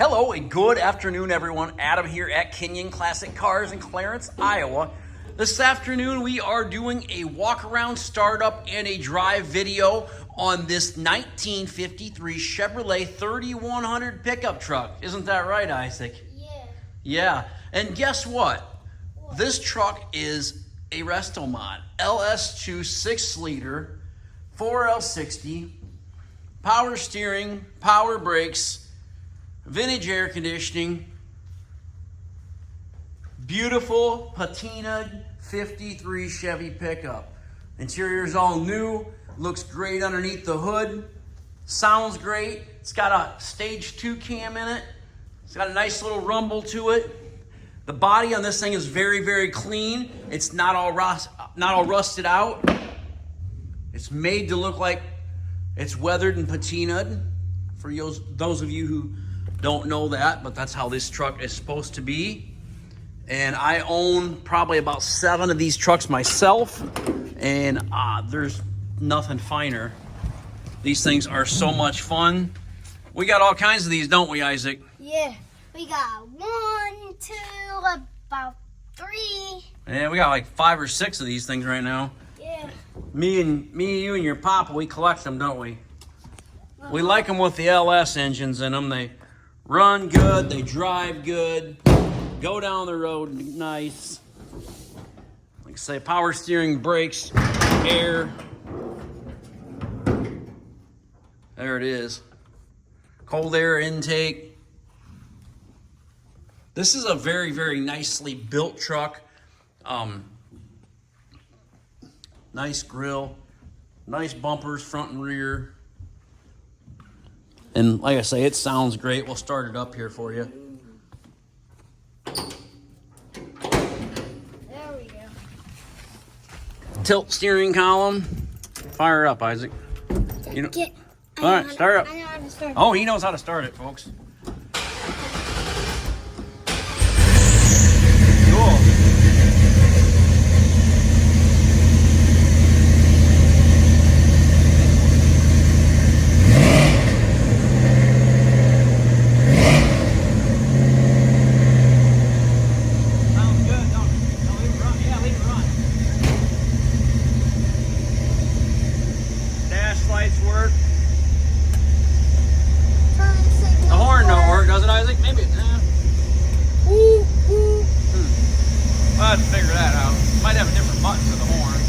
Hello and good afternoon, everyone. Adam here at Kinion Classic Cars in Clarence, Iowa. This afternoon we are doing a walk-around startup and a drive video on this 1953 Chevrolet 3100 pickup truck. Isn't that right, Isaac? Yeah. Yeah, and guess what? This truck is a resto mod. LS2 6-liter, 4L60, power steering, power brakes, vintage air conditioning, beautiful patinaed 53 Chevy pickup. Interior is all new, looks great underneath the hood, sounds great. It's got a stage 2 cam in it. It's got a nice little rumble to it. The body on this thing is very, very clean. It's not all rusted out. It's made to look like it's weathered and patinaed. For those of you who don't know that, but that's how this truck is supposed to be. And I own probably about 7 of these trucks myself, and there's nothing finer. These things are so much fun. We got all kinds of these, don't we, Isaac? Yeah. We got 1, 2, about 3. Yeah, we got like 5 or 6 of these things right now. Yeah. Me, you, and your papa, we collect them, don't we? We like them with the LS engines in them. They run good, they drive good, go down the road nice. Like I say, power steering, brakes, air. There it is. Cold air intake. This is a very, very nicely built truck. Nice grill, nice bumpers front and rear. And like I say, it sounds great. We'll start it up here for you. There we go. Tilt steering column. Fire up, Isaac. You know, all right, start up. I know how to start. Oh, he knows how to start it, folks. Cool. Work. The horn don't work, does it, Isaac? Maybe it does. We'll have to figure that out. Might have a different button for the horn.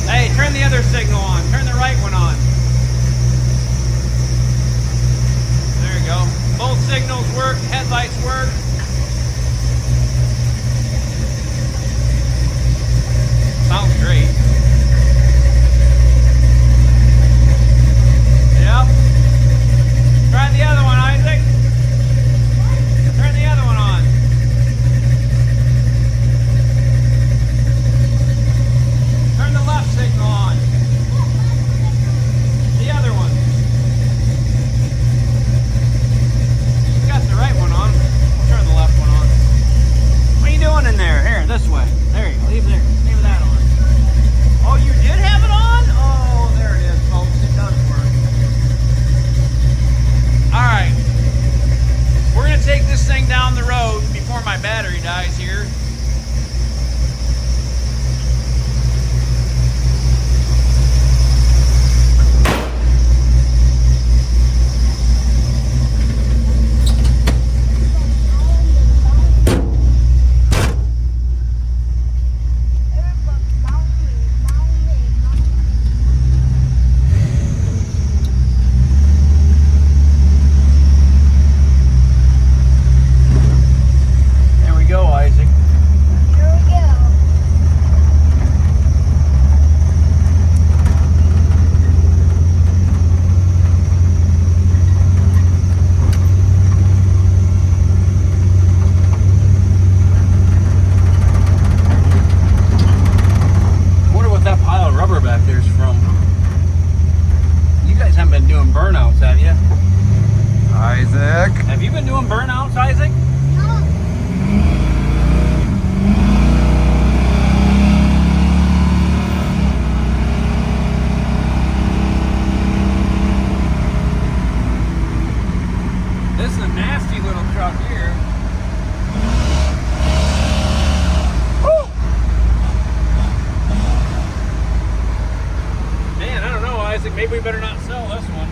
Hey, turn the other signal on. Turn the right one on. There you go. Both signals work. Headlights work. Sounds great. Yep. Try the other one, Isaac. Turn the other one on. Turn the left signal on. The other one. You got the right one on. We'll turn the left one on. What are you doing in there? Here, this way. There you go. Leave there. Leave that on. Oh, you did have it on? Oh, there it is, folks. It does work. All right, we're gonna take this thing down the road before my battery dies here. Have you been doing burnouts, Isaac? No. Isaac, maybe we better not sell this one.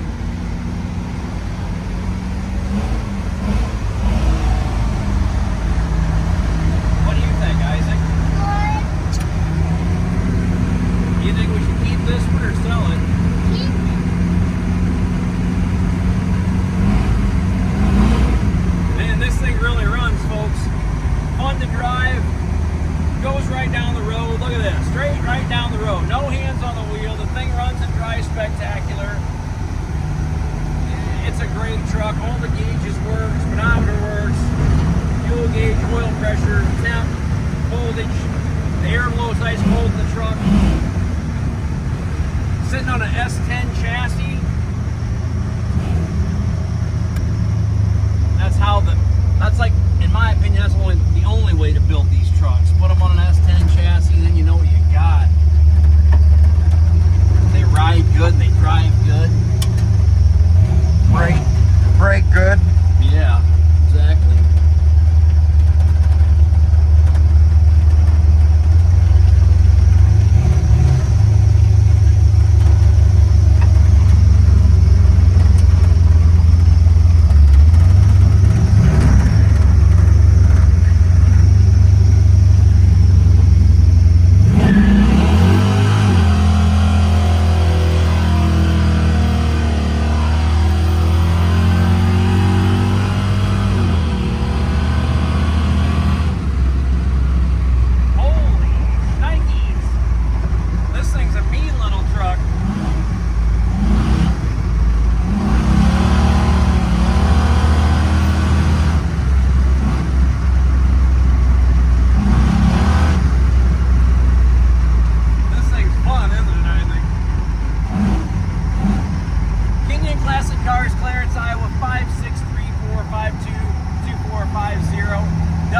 What do you think, Isaac? Good. You think we should keep this one or sell it? Keep it. Man, this thing really runs, folks. Fun to drive. Goes right down the road. Look at this. Straight right down the road. No hands on the wheel. The thing runs and drives spectacular. It's a great truck. All the gauges work. Speedometer works. Fuel gauge, oil pressure, temp, voltage. The air blows nice cold in the truck. Sitting on an S10 chassis. That's like, in my opinion, that's the only way to build these trucks. Put them on an S10 chassis, then you know what you got. They ride good, they drive good. Brake good. Yeah, exactly.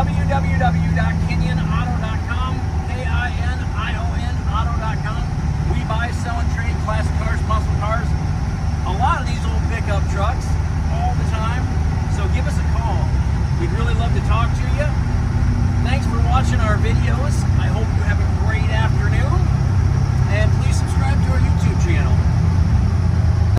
www.KinionAuto.com, K-I-N-I-O-N auto.com. We buy, sell, and trade classic cars, muscle cars. A lot of these old pickup trucks all the time. So give us a call. We'd really love to talk to you. Thanks for watching our videos. I hope you have a great afternoon. And please subscribe to our YouTube channel.